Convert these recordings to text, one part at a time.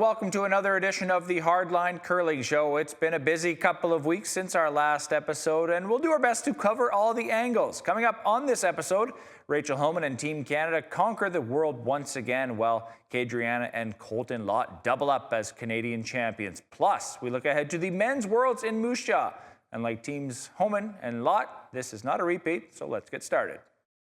welcome to another edition of the Hardline Curling Show. It's been a busy couple of weeks since our last episode, and we'll do our best to cover all the angles. Coming up on this episode, Rachel Homan and Team Canada conquer the world once again, while Kadriana and Colton Lott double up as Canadian champions. Plus, we look ahead to the men's worlds in Moose Jaw. And like teams Homan and Lott, this is not a repeat, so let's get started.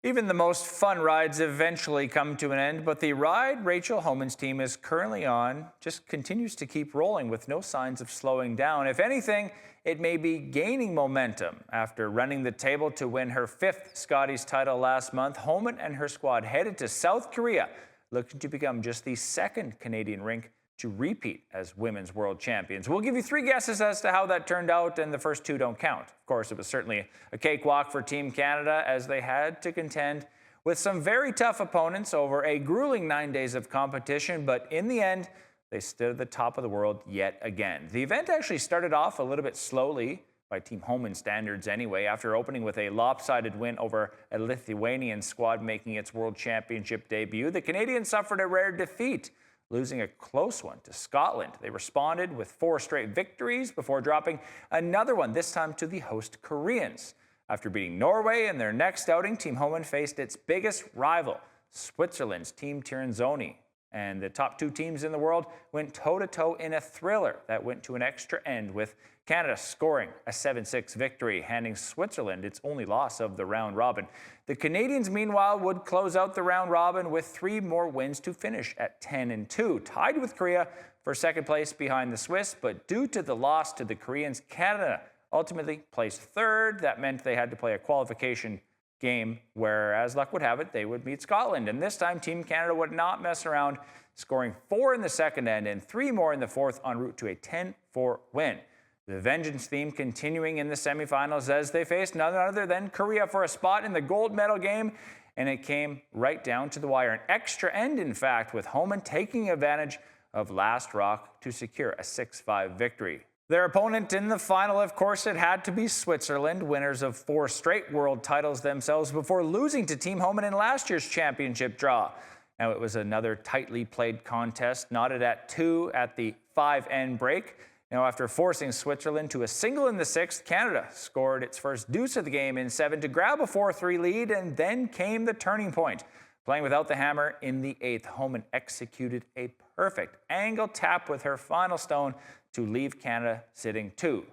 Even the most fun rides eventually come to an end, but the ride Rachel Homan's team is currently on just continues to keep rolling with no signs of slowing down. If anything, it may be gaining momentum. After running the table to win her 5th Scotties title last month, Homan and her squad headed to South Korea, looking to become just the 2nd Canadian rink to repeat as women's world champions. We'll give you 3 guesses as to how that turned out, and the first 2 don't count. Of course, it was certainly a cakewalk for Team Canada as they had to contend with some very tough opponents over a grueling 9 days of competition, but in the end, they stood at the top of the world yet again. The event actually started off a little bit slowly, by Team Homan standards anyway, after opening with a lopsided win over a Lithuanian squad making its world championship debut. The Canadians suffered a rare defeat, losing a close one to Scotland. They responded with 4 straight victories before dropping another one, this time to the host Koreans. After beating Norway in their next outing, Team Homan faced its biggest rival, Switzerland's Team Tirinzoni. And the top 2 teams in the world went toe-to-toe in a thriller that went to an extra end, with Canada scoring a 7-6 victory, handing Switzerland its only loss of the round robin. The Canadians, meanwhile, would close out the round robin with 3 more wins to finish at 10-2, tied with Korea for 2nd place behind the Swiss. But due to the loss to the Koreans, Canada ultimately placed 3rd. That meant they had to play a qualification game where, as luck would have it, they would meet Scotland. And this time, Team Canada would not mess around, scoring 4 in the 2nd end and 3 more in the 4th, en route to a 10-4 win. The vengeance theme continuing in the semifinals as they faced none other than Korea for a spot in the gold medal game, and it came right down to the wire. An extra end, in fact, with Homan taking advantage of last rock to secure a 6-5 victory. Their opponent in the final, of course, it had to be Switzerland, winners of 4 straight world titles themselves before losing to Team Homan in last year's championship draw. Now, it was another tightly played contest, knotted at 2 at the 5-end break. Now, after forcing Switzerland to a single in the 6th, Canada scored its first deuce of the game in 7 to grab a 4-3 lead, and then came the turning point. Playing without the hammer in the 8th, Homan executed a perfect angle tap with her final stone to leave Canada sitting 2.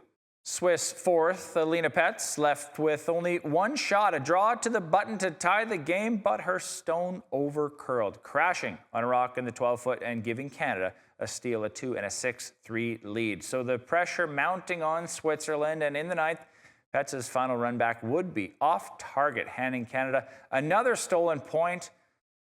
Swiss 4th, Alina Petz, left with only 1 shot, a draw to the button to tie the game, but her stone over-curled, crashing on a rock in the 12-foot and giving Canada a steal, a 2 and a 6-3 lead. So the pressure mounting on Switzerland, and in the 9th, Petz's final run back would be off target, handing Canada another stolen point.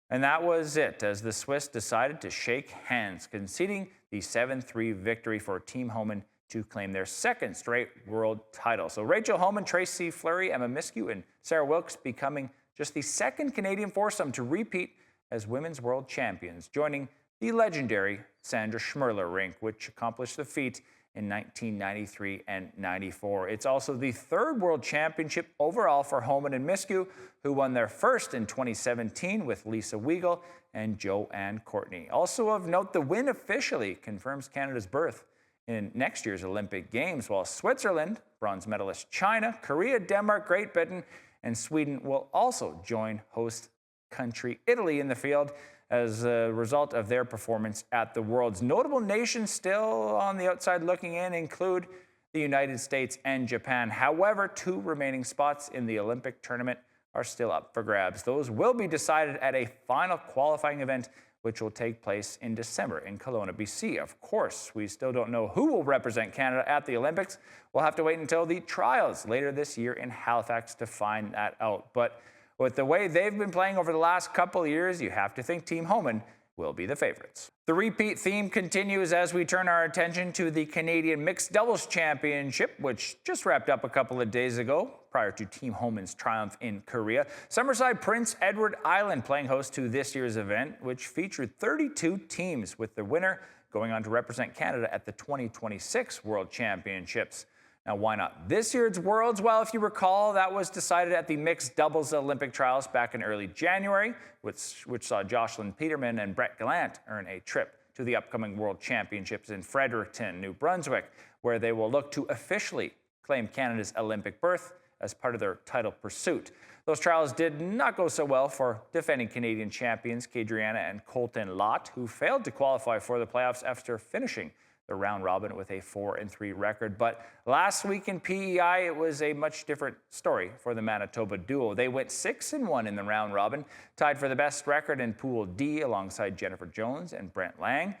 And that was it, as the Swiss decided to shake hands, conceding the 7-3 victory for Team Homan to claim their 2nd straight world title. So Rachel Homan, Tracy Fleury, Emma Miskew, and Sarah Wilkes becoming just the 2nd Canadian foursome to repeat as women's world champions, joining the legendary Sandra Schmirler rink, which accomplished the feat in 1993 and 94. It's also the 3rd world championship overall for Homan and Miskew, who won their first in 2017 with Lisa Weigel and Joanne Courtney. Also of note, the win officially confirms Canada's berth in next year's Olympic Games, while Switzerland, bronze medalist China, Korea, Denmark, Great Britain, and Sweden will also join host country Italy in the field as a result of their performance at the Worlds. Notable nations still on the outside looking in include the United States and Japan. However, 2 remaining spots in the Olympic tournament are still up for grabs. Those will be decided at a final qualifying event, which will take place in December in Kelowna, BC. Of course, we still don't know who will represent Canada at the Olympics. We'll have to wait until the trials later this year in Halifax to find that out. But with the way they've been playing over the last couple of years, you have to think Team Homan will be the favorites. The repeat theme continues as we turn our attention to the Canadian Mixed Doubles Championship, which just wrapped up a couple of days ago, prior to Team Homan's triumph in Korea. Summerside Prince Edward Island playing host to this year's event, which featured 32 teams, with the winner going on to represent Canada at the 2026 World Championships. Now, why not this year's Worlds? Well, if you recall, that was decided at the Mixed Doubles Olympic Trials back in early January, which saw Jocelyn Peterman and Brett Gallant earn a trip to the upcoming World Championships in Fredericton, New Brunswick, where they will look to officially claim Canada's Olympic berth as part of their title pursuit. Those trials did not go so well for defending Canadian champions Kadriana and Colton Lott, who failed to qualify for the playoffs after finishing the round robin with a 4-3 record. But last week in PEI, it was a much different story for the Manitoba duo. They went 6-1 in the round robin, tied for the best record in Pool D alongside Jennifer Jones and Brent Lang.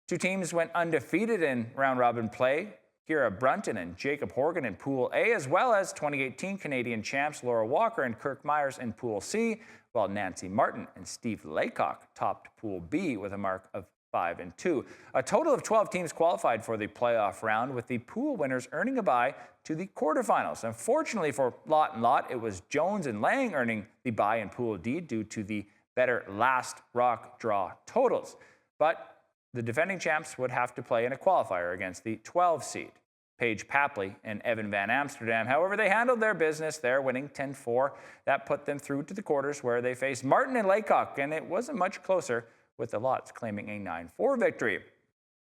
Two teams went undefeated in round robin play. Kira Brunton and Jacob Horgan in Pool A, as well as 2018 Canadian champs Laura Walker and Kirk Myers in Pool C, while Nancy Martin and Steve Laycock topped Pool B with a mark of 5-2. A total of 12 teams qualified for the playoff round, with the pool winners earning a bye to the quarterfinals. Unfortunately for Lott and Lott, it was Jones and Lang earning the bye in Pool D due to the better last rock draw totals. But the defending champs would have to play in a qualifier against the 12 seed, Paige Papley and Evan Van Amsterdam. However, they handled their business there, winning 10-4. That put them through to the quarters, where they faced Martin and Laycock, and it wasn't much closer, with the Lotts claiming a 9-4 victory.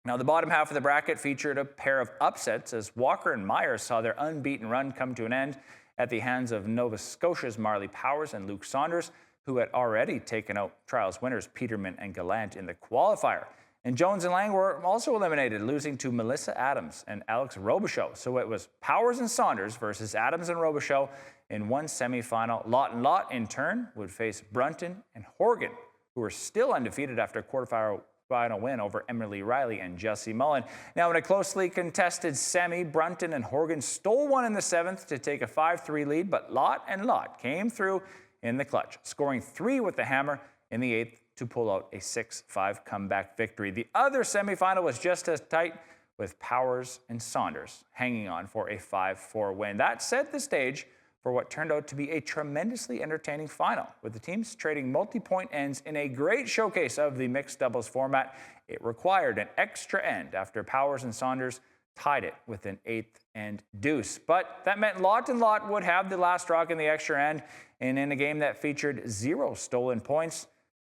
Now, the bottom half of the bracket featured a pair of upsets, as Walker and Myers saw their unbeaten run come to an end at the hands of Nova Scotia's Marley Powers and Luke Saunders, who had already taken out trials winners Peterman and Gallant in the qualifier. And Jones and Lang were also eliminated, losing to Melissa Adams and Alex Robichaux. So it was Powers and Saunders versus Adams and Robichaux in one semifinal. Lott and Lott, in turn, would face Brunton and Horgan, who were still undefeated after a quarterfinal win over Emily Riley and Jessie Mullen. Now, in a closely contested semi, Brunton and Horgan stole one in the 7th to take a 5-3 lead, but Lott and Lott came through in the clutch, scoring 3 with the hammer in the 8th to pull out a 6-5 comeback victory. The other semifinal was just as tight, with Powers and Saunders hanging on for a 5-4 win. That set the stage for what turned out to be a tremendously entertaining final, with the teams trading multi-point ends in a great showcase of the mixed doubles format. It required an extra end after Powers and Saunders tied it with an 8th end deuce. But that meant Lott and Lott would have the last rock in the extra end, and in a game that featured 0 stolen points,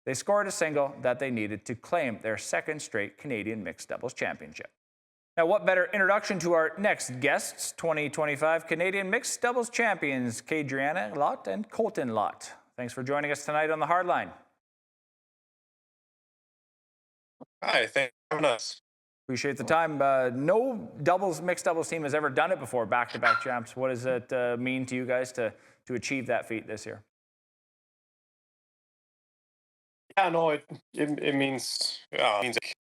they scored a single that they needed to claim their second straight Canadian mixed doubles championship. Now, what better introduction to our next guests, 2025 Canadian mixed doubles champions Kadriana Lott and Colton Lott. Thanks for joining us tonight on the Hardline. Hi, thanks for having us. Appreciate the time. No mixed doubles team has ever done it before, back-to-back champs. What does it mean to you guys to achieve that feat this year? Yeah, no, it means like,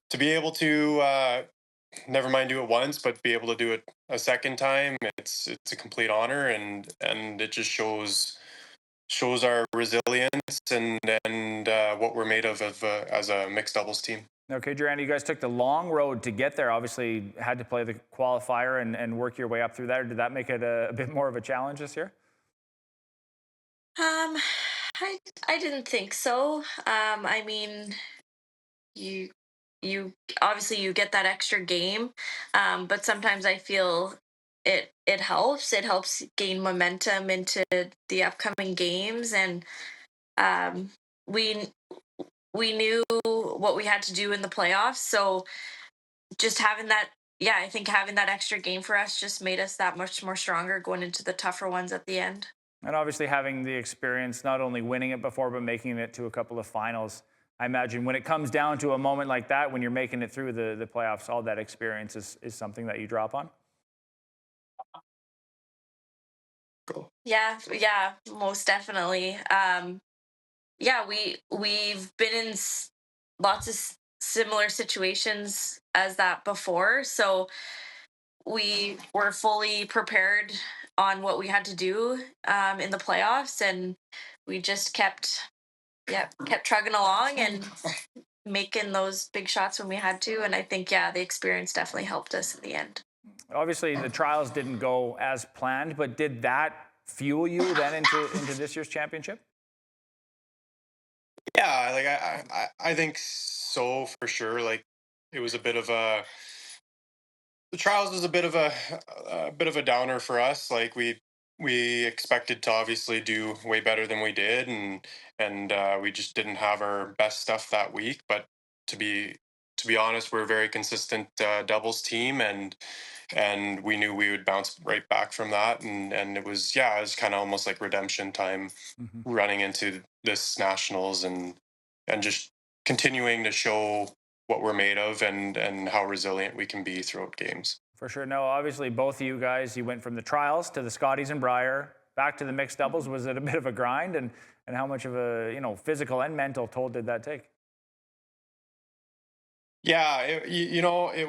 to be able to never mind do it once, but be able to do it a second time. It's a complete honor, and it just shows our resilience and what we're made of as a mixed doubles team. Okay, Kadriana, you guys took the long road to get there. Obviously, had to play the qualifier and work your way up through that. Did that make it a bit more of a challenge this year? I didn't think so. I mean, you obviously you get that extra game, but sometimes I feel it helps. It helps gain momentum into the upcoming games, and um, we we knew what we had to do in the playoffs. So just having that, yeah, I think having that extra game for us just made us that much more stronger going into the tougher ones at the end. And obviously having the experience, not only winning it before, but making it to a couple of finals. I imagine when it comes down to a moment like that, when you're making it through the playoffs, all that experience is something that you drop on. Cool. Yeah, most definitely. Yeah, we've been in lots of similar situations as that before, so we were fully prepared on what we had to do in the playoffs, and we just kept trugging along and making those big shots when we had to. And I think, the experience definitely helped us in the end. Obviously, the trials didn't go as planned, but did that fuel you then into this year's championship? Yeah, like I think so, for sure. Like, it was a bit of the trials was a bit of a downer for us. Like, we expected to obviously do way better than we did, and we just didn't have our best stuff that week. But to to be honest, we're a very consistent doubles team, and we knew we would bounce right back from that, and it was, yeah, it was kind of almost like redemption time Mhm. running into this nationals, and just continuing to show what we're made of, and how resilient we can be throughout games. For sure. No, obviously, both of you guys, you went from the trials to the Scotties and Briar back to the mixed doubles. Was it a bit of a grind, and how much of a physical and mental toll did that take? Yeah, it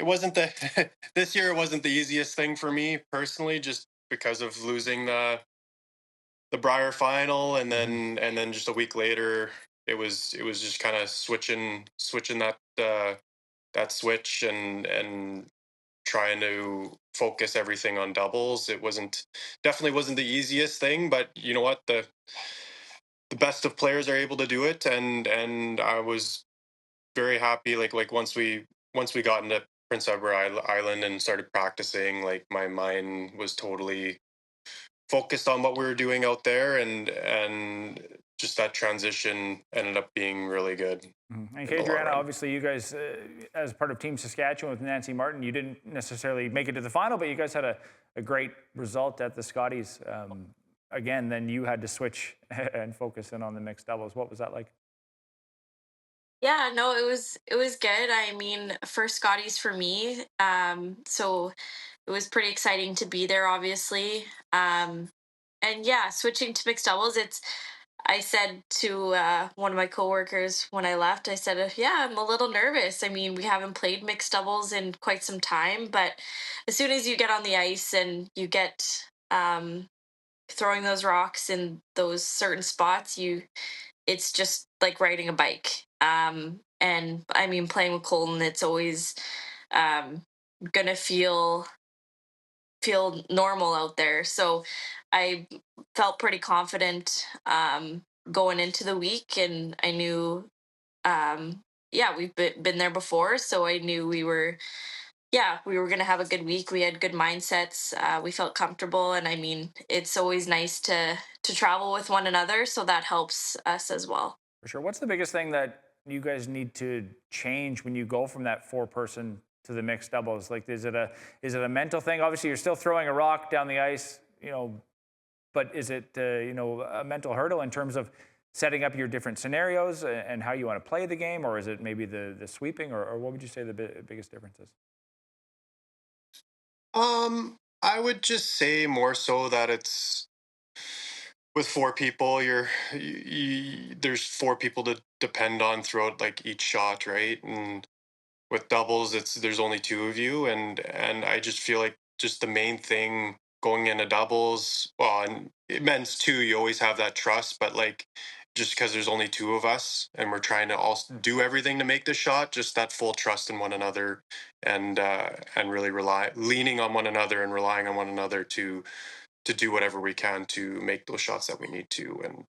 wasn't the this year, it wasn't the easiest thing for me personally, just because of losing the Briar final, and Mhm. then just a week later, it was just kind of switching that switch, and trying to focus everything on doubles. It wasn't definitely wasn't the easiest thing, but you know what, the best of players are able to do it, and I was very happy, like once we got into Prince Edward Island and started practicing, like my mind was totally focused on what we were doing out there, and just that transition ended up being really good Mhm. And in the long Kadriana, run. obviously, you guys, as part of Team Saskatchewan with Nancy Martin, you didn't necessarily make it to the final, but you guys had a great result at the Scotties. Again, then you had to switch and focus in on the mixed doubles. What was that like? Yeah, no, it was good. I mean, first Scotties for me. So it was pretty exciting to be there, obviously. And yeah, switching to mixed doubles, I said to one of my coworkers when I left, I said, "Yeah, I'm a little nervous. I mean, we haven't played mixed doubles in quite some time, but as soon as you get on the ice and you get throwing those rocks in those certain spots, it's just like riding a bike. And I mean, playing with Colton, it's always um, gonna feel normal out there. So I felt pretty confident going into the week, and I knew, yeah, we've been there before, so I knew we were going to have a good week. We had good mindsets. We felt comfortable, and I mean, it's always nice to travel with one another, so that helps us as well. For sure. What's the biggest thing that you guys need to change when you go from that four-person to the mixed doubles? Like, is it a mental thing? Obviously, you're still throwing a rock down the ice, but is it a mental hurdle in terms of setting up your different scenarios and how you want to play the game, or is it maybe the sweeping, or what would you say the biggest difference is? I would just say more so that it's with four people, there's four people to depend on throughout like each shot, right? And with doubles, there's only two of you, and I just feel like just the main thing going into doubles, well, and it men's too, you always have that trust, but like, just because there's only two of us and we're trying to all do everything to make the shot, just that full trust in one another, and really leaning on one another and relying on one another to do whatever we can to make those shots that we need to,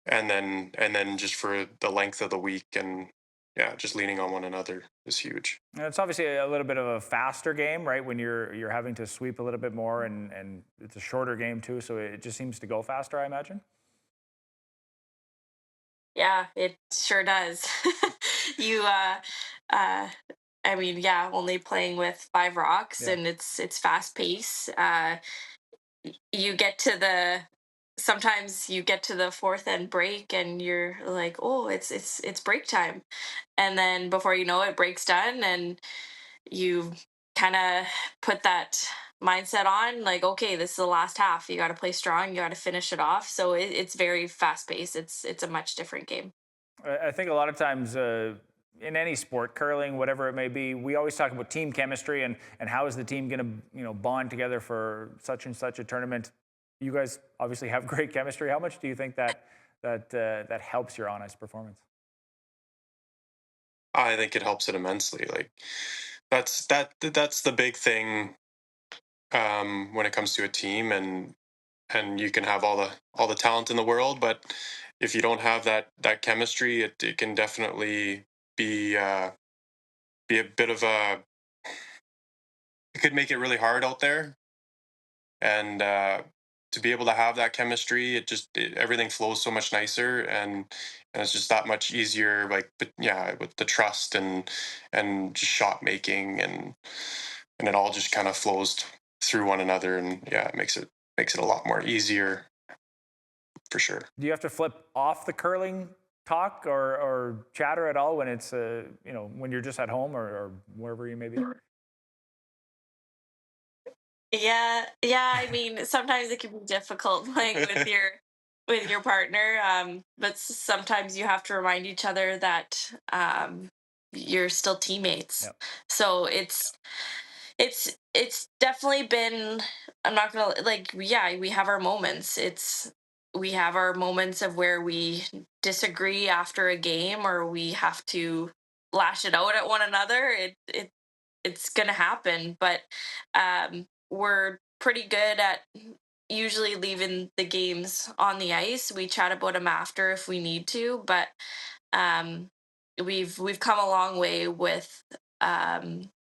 and then just for the length of the week, and yeah, just leaning on one another is huge. And it's obviously a little bit of a faster game, right? When you're having to sweep a little bit more, and it's a shorter game too, so it just seems to go faster, I imagine. Yeah, it sure does. you uh I mean, yeah, only playing with five rocks, Yeah. and it's fast pace. You get to the sometimes you get to the fourth end break, and you're like, oh, it's break time, and then before you know it, break's done, and you kind of put that mindset on, like, okay, this is the last half, you got to play strong, you got to finish it off. So it's very fast paced. It's a much different game. I think a lot of times in any sport, curling, whatever it may be, we always talk about team chemistry and how is the team going to bond together for such and such a tournament. You guys obviously have great chemistry. How much do you think that helps your on ice performance? I think it helps it immensely. Like, that's the big thing, when it comes to a team, and you can have all the talent in the world, but if you don't have that chemistry, it can definitely be a bit of a it could make it really hard out there, and to be able to have that chemistry, everything flows so much nicer, and and it's just that much easier. Like, but yeah, with the trust and just shot making and it all just kind of flows through one another, and yeah, it makes it a lot more easier for sure. Do you have to flip off the curling talk or chatter at all when it's when you're just at home or wherever you may be? Yeah. I mean, sometimes it can be difficult playing with your partner, but sometimes you have to remind each other that you're still teammates. Yeah, So it's definitely been. I'm not gonna like. Yeah, we have our moments. We have our moments of where we disagree after a game, or we have to lash it out at one another. It's gonna happen, but we're pretty good at usually leaving the games on the ice. We chat about them after if we need to, but um, we've come a long way with um,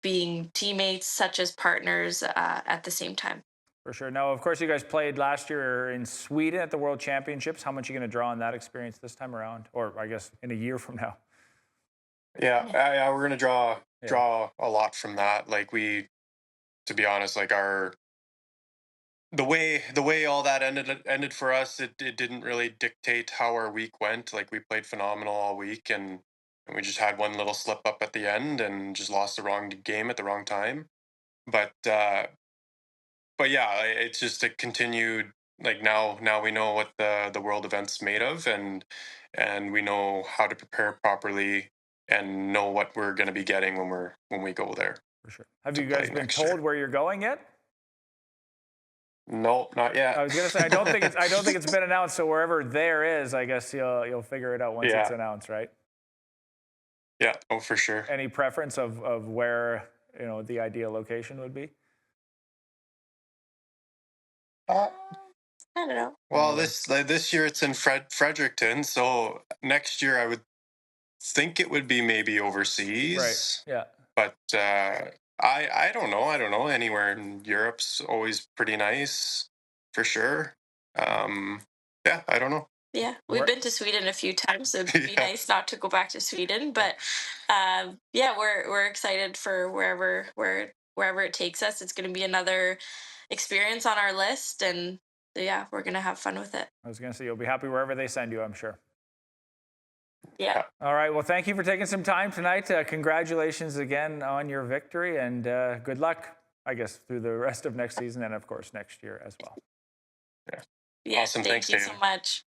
being teammates, such as partners at the same time. for sure. Now, of course, you guys played last year in Sweden at the World Championships. How much are you going to draw on that experience this time around, or I guess in a year from now? Yeah, we're gonna draw a lot from that. Like to be honest, like the way all that ended for us, it didn't really dictate how our week went. Like we played phenomenal all week, and we just had one little slip up at the end and just lost the wrong game at the wrong time. But but yeah, it's just a continued, like now we know what the world event's made of, and we know how to prepare properly and know what we're going to be getting when we go there For sure. Have to you play guys been next told year. where you're going yet? Nope, not yet. I was gonna say I don't think it's been announced. So wherever there is, I guess you'll figure it out once it's Yeah. announced, right? Yeah, oh for sure. Any preference of where the ideal location would be? Uh, I don't know. well, this year it's in Fredericton, so next year I would think it would be maybe Right. overseas. Yeah. But I don't know. I don't know. Anywhere in Europe's always pretty nice, for sure. Yeah, I don't know. Yeah, we've been to Sweden a few times, so it'd be Yeah. nice not to go back to Sweden. But yeah, we're excited for wherever it takes us. It's going to be another experience on our list, and yeah, we're going to have fun with it. I was gonna say you'll be happy wherever they send you, I'm sure. Yeah. All right. Well, thank you for taking some time tonight. Congratulations again on your victory, and good luck, I guess, through the rest of next season and, of course, next year as well. Yeah. Awesome. Thank Thanks, you David. so much.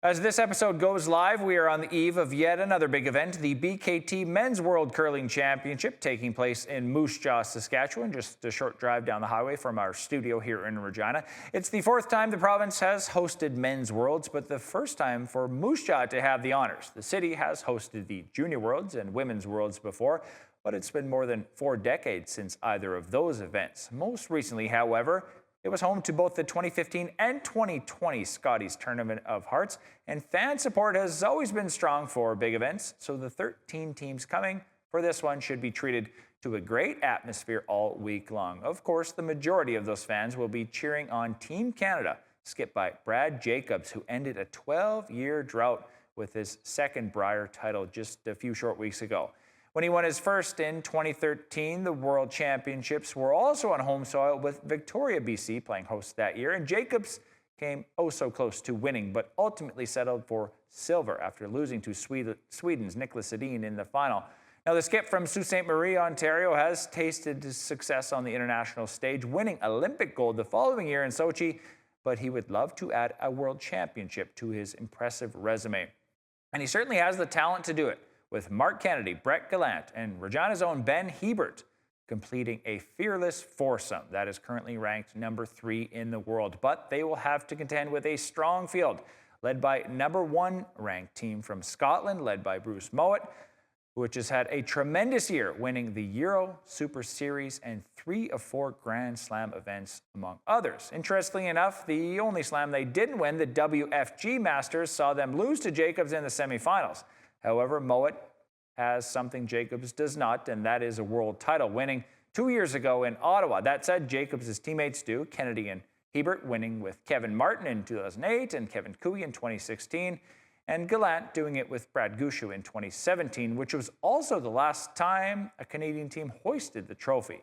As this episode goes live, we are on the eve of yet another big event, the BKT Men's World Curling Championship, taking place in Moose Jaw, Saskatchewan, just a short drive down the highway from our studio here in Regina. It's the fourth time the province has hosted Men's Worlds, but the first time for Moose Jaw to have the honors. The city has hosted the Junior Worlds and Women's Worlds before, but it's been more than 4 decades since either of those events. Most recently, however, it was home to both the 2015 and 2020 Scotties Tournament of Hearts, and fan support has always been strong for big events, so the 13 teams coming for this one should be treated to a great atmosphere all week long. Of course, the majority of those fans will be cheering on Team Canada, skipped by Brad Jacobs, who ended a 12-year drought with his second Brier title just a few short weeks ago. When he won his first in 2013, the World Championships were also on home soil, with Victoria, BC playing host that year, and Jacobs came oh so close to winning, but ultimately settled for silver after losing to Sweden's Niklas Edin in the final. Now, the skip from Sault Ste. Marie, Ontario, has tasted success on the international stage, winning Olympic gold the following year in Sochi, but he would love to add a World Championship to his impressive resume. And he certainly has the talent to do it, with Mark Kennedy, Brett Gallant, and Regina's own Ben Hebert completing a fearless foursome that is currently ranked number 3 in the world. But they will have to contend with a strong field led by number 1 ranked team from Scotland, led by Bruce Mowat, which has had a tremendous year, winning the Euro, Super Series, and 3 of 4 Grand Slam events, among others. Interestingly enough, the only slam they didn't win, the WFG Masters, saw them lose to Jacobs in the semifinals. However, Mowat has something Jacobs does not, and that is a world title, winning 2 years ago in Ottawa. That said, Jacobs' teammates do, Kennedy and Hebert winning with Kevin Martin in 2008 and Kevin Cooey in 2016. and Gallant doing it with Brad Gushue in 2017, which was also the last time a Canadian team hoisted the trophy.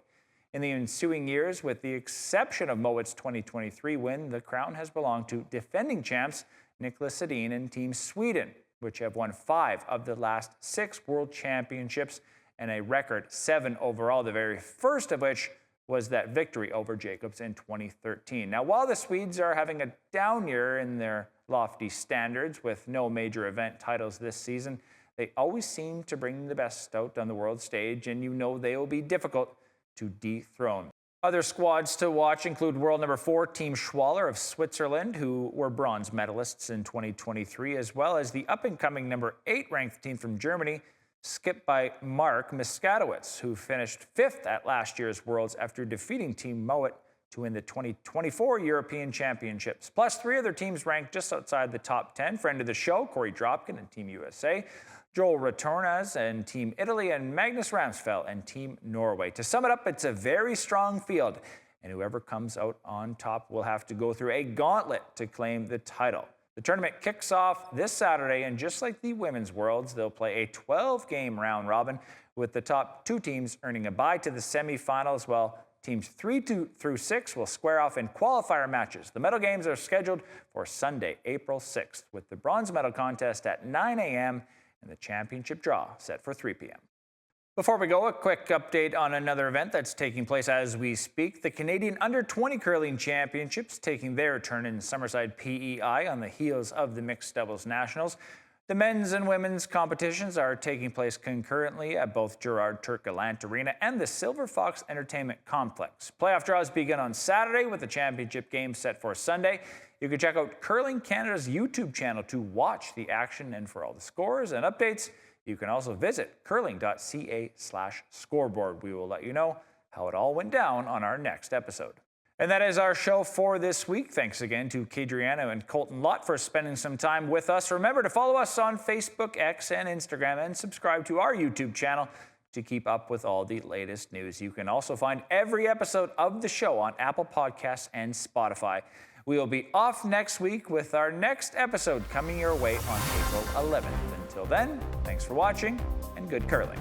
In the ensuing years, with the exception of Mowat's 2023 win, the crown has belonged to defending champs Nicholas Sedin and Team Sweden, which have won 5 of the last 6 World Championships and a record 7 overall, the very first of which was that victory over Jacobs in 2013. Now, while the Swedes are having a down year in their lofty standards with no major event titles this season, they always seem to bring the best out on the world stage, and you know they will be difficult to dethrone. Other squads to watch include world number 4 Team Schwaller of Switzerland, who were bronze medalists in 2023, as well as the up-and-coming number 8 ranked team from Germany, skipped by Mark Miskatowicz, who finished 5th at last year's Worlds after defeating Team Mowat to win the 2024 European Championships. Plus 3 other teams ranked just outside the top 10. Friend of the show, Corey Dropkin and Team USA, Joel Retornas and Team Italy, and Magnus Ramsfeld and Team Norway. To sum it up, it's a very strong field, and whoever comes out on top will have to go through a gauntlet to claim the title. The tournament kicks off this Saturday, and just like the Women's Worlds, they'll play a 12-game round robin, with the top 2 teams earning a bye to the semifinals, while teams 3 through 6 will square off in qualifier matches. The medal games are scheduled for Sunday, April 6th, with the bronze medal contest at 9 a.m. and the championship draw set for 3 p.m. Before we go, a quick update on another event that's taking place as we speak. The Canadian Under-20 Curling Championships taking their turn in Summerside, PEI on the heels of the Mixed Doubles Nationals. The men's and women's competitions are taking place concurrently at both Gerard Turk-Gallant Arena and the Silver Fox Entertainment Complex. Playoff draws begin on Saturday with the championship game set for Sunday. You can check out Curling Canada's YouTube channel to watch the action, and for all the scores and updates, you can also visit curling.ca/scoreboard. We will let you know how it all went down on our next episode. And that is our show for this week. Thanks again to Kadriana and Colton Lott for spending some time with us. Remember to follow us on Facebook, X, and Instagram, and subscribe to our YouTube channel to keep up with all the latest news. You can also find every episode of the show on Apple Podcasts and Spotify. We will be off next week with our next episode coming your way on April 11th. Until then, thanks for watching and good curling.